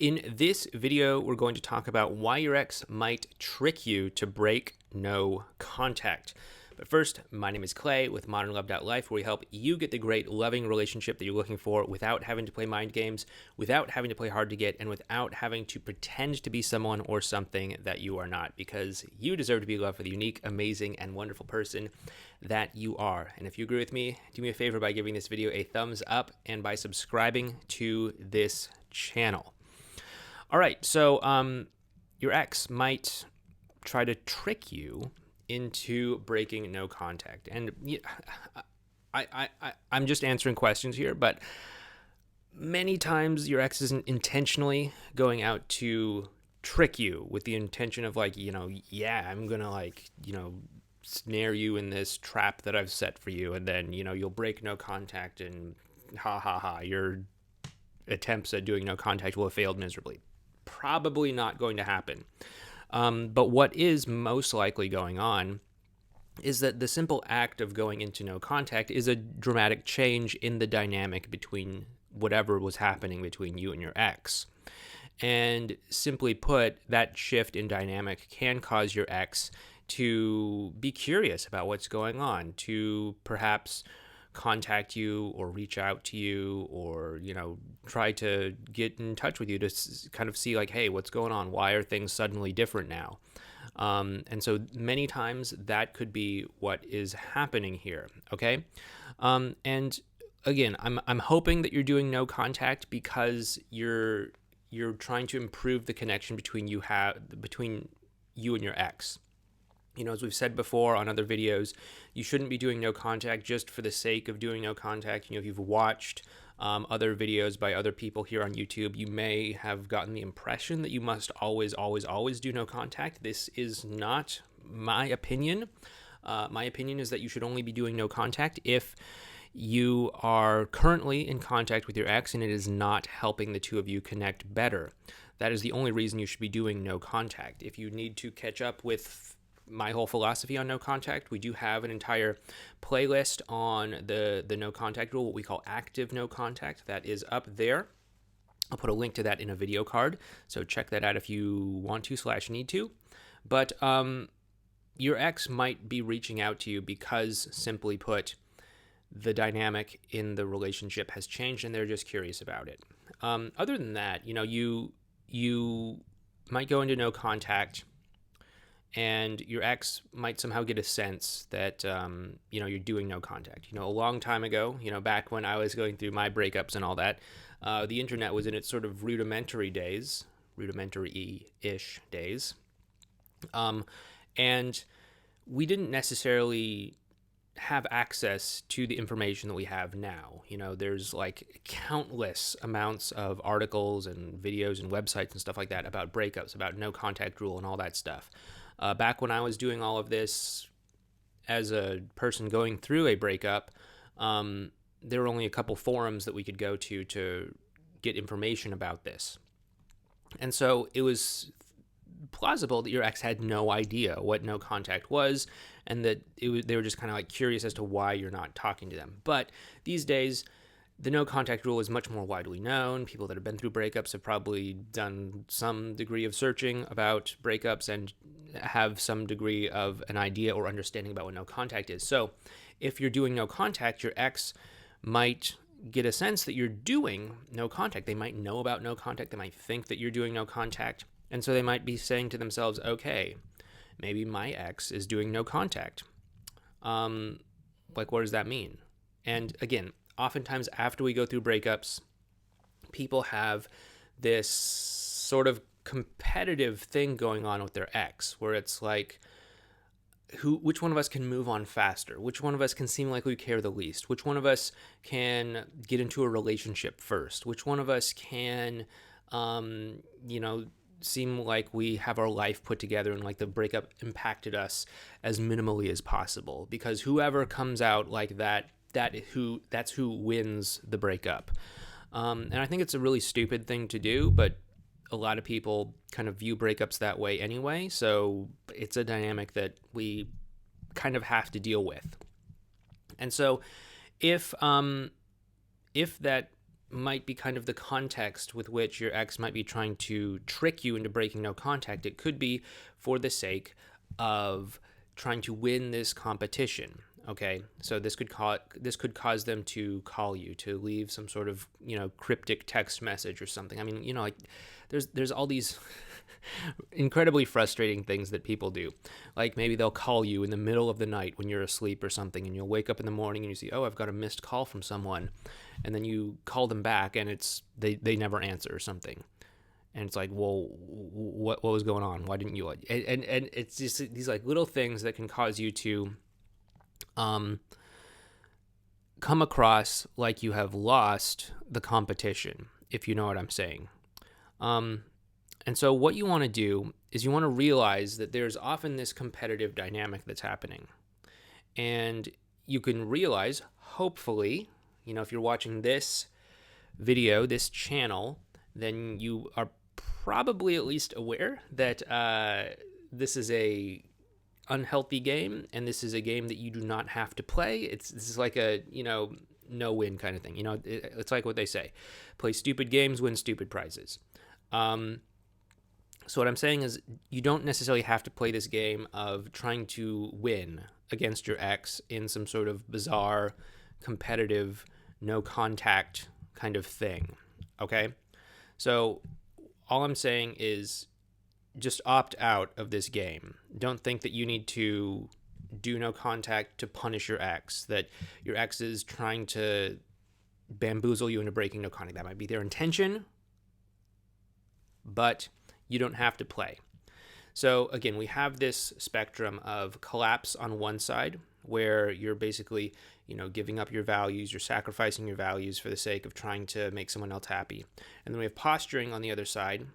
In this video, we're going to talk about why your ex might trick you to break no contact. But first, my name is Clay with modernlove.life, where we help you get the great loving relationship that you're looking for without having to play mind games, without having to play hard to get, and without having to pretend to be someone or something that you are not, because you deserve to be loved for the unique, amazing, and wonderful person that you are. And if you agree with me, do me a favor by giving this video a thumbs up and by subscribing to this channel. All right, so your ex might try to trick you into breaking no contact. And I'm just answering questions here, but many times your ex isn't intentionally going out to trick you with the intention of I'm going to snare you in this trap that I've set for you. And then, you'll break no contact and your attempts at doing no contact will have failed miserably. Probably not going to happen. But what is most likely going on is that the simple act of going into no contact is a dramatic change in the dynamic between whatever was happening between you and your ex. And simply put, that shift in dynamic can cause your ex to be curious about what's going on, to perhaps contact you or reach out to you or, try to get in touch with you to kind of see hey, what's going on? Why are things suddenly different now? And so many times that could be what is happening here. Okay. And again, I'm hoping that you're doing no contact because you're trying to improve the connection between you and your ex. As we've said before on other videos, you shouldn't be doing no contact just for the sake of doing no contact. If you've watched other videos by other people here on YouTube, you may have gotten the impression that you must always do no contact. This is not my opinion. My opinion is that you should only be doing no contact if you are currently in contact with your ex and it is not helping the two of you connect better. That is the only reason you should be doing no contact. If you need to catch up with my whole philosophy on no contact, we do have an entire playlist on the no contact rule, what we call active no contact. That is up there. I'll put a link to that in a video card, so check that out if you want to / need to. But your ex might be reaching out to you because, simply put, the dynamic in the relationship has changed and they're just curious about it. Other than that, you might go into no contact and your ex might somehow get a sense that, you're doing no contact. A long time ago, back when I was going through my breakups and all that, the internet was in its sort of rudimentary-ish days. And we didn't necessarily have access to the information that we have now. There's countless amounts of articles and videos and websites and stuff like that about breakups, about no contact rule and all that stuff. Back when I was doing all of this as a person going through a breakup, there were only a couple forums that we could go to get information about this. And so it was plausible that your ex had no idea what no contact was and that they were just kind of curious as to why you're not talking to them. But these days, the no contact rule is much more widely known. People that have been through breakups have probably done some degree of searching about breakups and have some degree of an idea or understanding about what no contact is. So if you're doing no contact, your ex might get a sense that you're doing no contact. They might know about no contact. They might think that you're doing no contact. And so they might be saying to themselves, okay, maybe my ex is doing no contact. What does that mean? And again, oftentimes after we go through breakups, people have this sort of competitive thing going on with their ex, where it's which one of us can move on faster? Which one of us can seem like we care the least? Which one of us can get into a relationship first? Which one of us can, seem like we have our life put together and the breakup impacted us as minimally as possible? Because whoever comes out like that, that's who wins the breakup. And I think it's a really stupid thing to do, but a lot of people kind of view breakups that way anyway. So it's a dynamic that we kind of have to deal with. And so if that might be kind of the context with which your ex might be trying to trick you into breaking no contact. It could be for the sake of trying to win this competition. Okay, so this could cause them to call you, to leave some sort of cryptic text message or something. I mean, like there's all these incredibly frustrating things that people do. Like maybe they'll call you in the middle of the night when you're asleep or something, and you'll wake up in the morning and you see, oh, I've got a missed call from someone, and then you call them back and it's they never answer or something. And it's like, well, what was going on? Why didn't you? And it's just these like little things that can cause you to come across like you have lost the competition, if you know what I'm saying. And so what you want to do is you want to realize that there's often this competitive dynamic that's happening. And you can realize, hopefully, if you're watching this video, this channel, then you are probably at least aware that this is a unhealthy game, and this is a game that you do not have to play. This is like a no-win kind of thing. It's like what they say: play stupid games, win stupid prizes. So what I'm saying is, you don't necessarily have to play this game of trying to win against your ex in some sort of bizarre, competitive, no contact kind of thing. Okay, so all I'm saying is, just opt out of this game. Don't think that you need to do no contact to punish your ex, that your ex is trying to bamboozle you into breaking no contact. That might be their intention, but you don't have to play. So again, we have this spectrum of collapse on one side, where you're basically, giving up your values, you're sacrificing your values for the sake of trying to make someone else happy. And then we have posturing on the other side,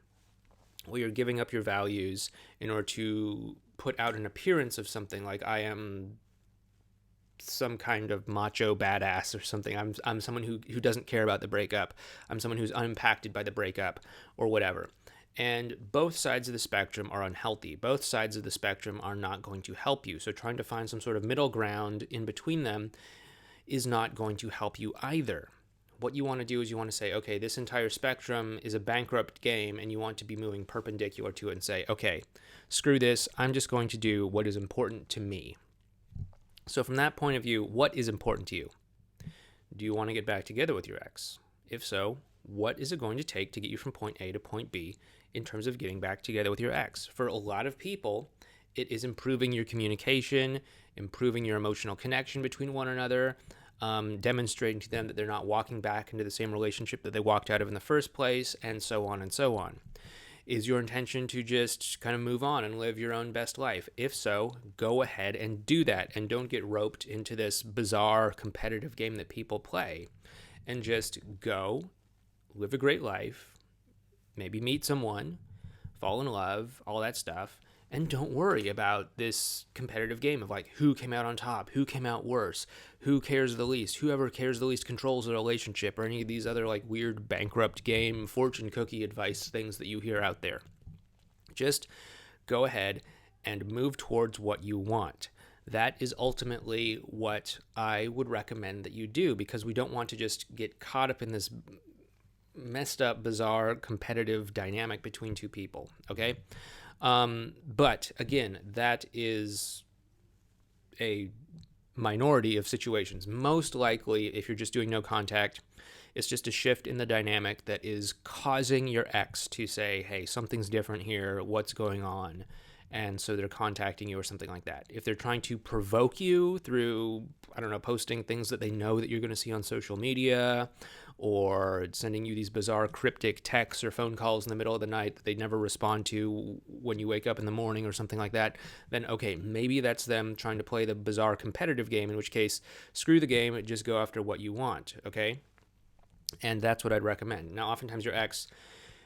where you're giving up your values in order to put out an appearance of something, like I am some kind of macho badass or something. I'm someone who doesn't care about the breakup. I'm someone who's unimpacted by the breakup or whatever. And both sides of the spectrum are unhealthy. Both sides of the spectrum are not going to help you. So trying to find some sort of middle ground in between them is not going to help you either. What you want to do is you want to say, okay, this entire spectrum is a bankrupt game, and you want to be moving perpendicular to it and say, okay, screw this. I'm just going to do what is important to me. So from that point of view, what is important to you? Do you want to get back together with your ex? If so, what is it going to take to get you from point A to point B in terms of getting back together with your ex? For a lot of people, it is improving your communication, improving your emotional connection between one another, demonstrating to them that they're not walking back into the same relationship that they walked out of in the first place, and so on and so on. Is your intention to just kind of move on and live your own best life? If so, go ahead and do that, and don't get roped into this bizarre competitive game that people play, and just go live a great life, maybe meet someone, fall in love, all that stuff, and don't worry about this competitive game of like who came out on top, who came out worse, who cares the least, whoever cares the least controls the relationship, or any of these other like weird bankrupt game fortune cookie advice things that you hear out there. Just go ahead and move towards what you want. That is ultimately what I would recommend that you do, because we don't want to just get caught up in this messed up, bizarre, competitive dynamic between two people, okay? But again, that is a minority of situations. Most likely, if you're just doing no contact, it's just a shift in the dynamic that is causing your ex to say, hey, something's different here, what's going on? And so they're contacting you or something like that. If they're trying to provoke you through, posting things that they know that you're going to see on social media, or sending you these bizarre cryptic texts or phone calls in the middle of the night that they never respond to when you wake up in the morning or something like that, then okay, maybe that's them trying to play the bizarre competitive game, in which case, screw the game, just go after what you want, okay? And that's what I'd recommend. Now, oftentimes your ex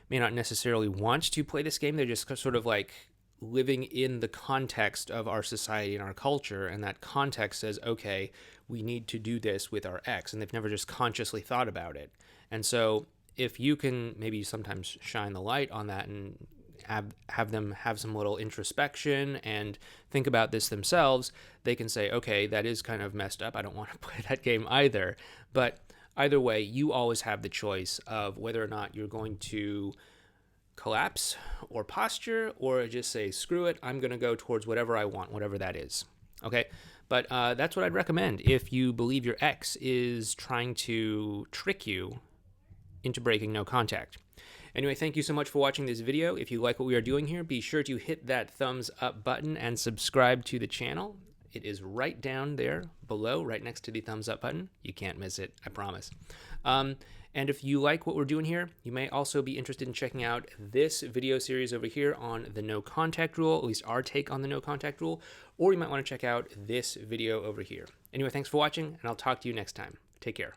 may not necessarily want to play this game. They're just sort of like living in the context of our society and our culture, and that context says, okay, we need to do this with our ex, and they've never just consciously thought about it. And so if you can maybe sometimes shine the light on that and have them have some little introspection and think about this themselves, they can say, okay, that is kind of messed up. I don't want to play that game either. But Either way, you always have the choice of whether or not you're going to collapse or posture, or just say, screw it, I'm going to go towards whatever I want, whatever that is. Okay? But that's what I'd recommend if you believe your ex is trying to trick you into breaking no contact. Anyway, thank you so much for watching this video. If you like what we are doing here, be sure to hit that thumbs up button and subscribe to the channel. It is right down there below, right next to the thumbs up button. You can't miss it, I promise. And if you like what we're doing here, you may also be interested in checking out this video series over here on the no contact rule, at least our take on the no contact rule, or you might want to check out this video over here. Anyway, thanks for watching, and I'll talk to you next time. Take care.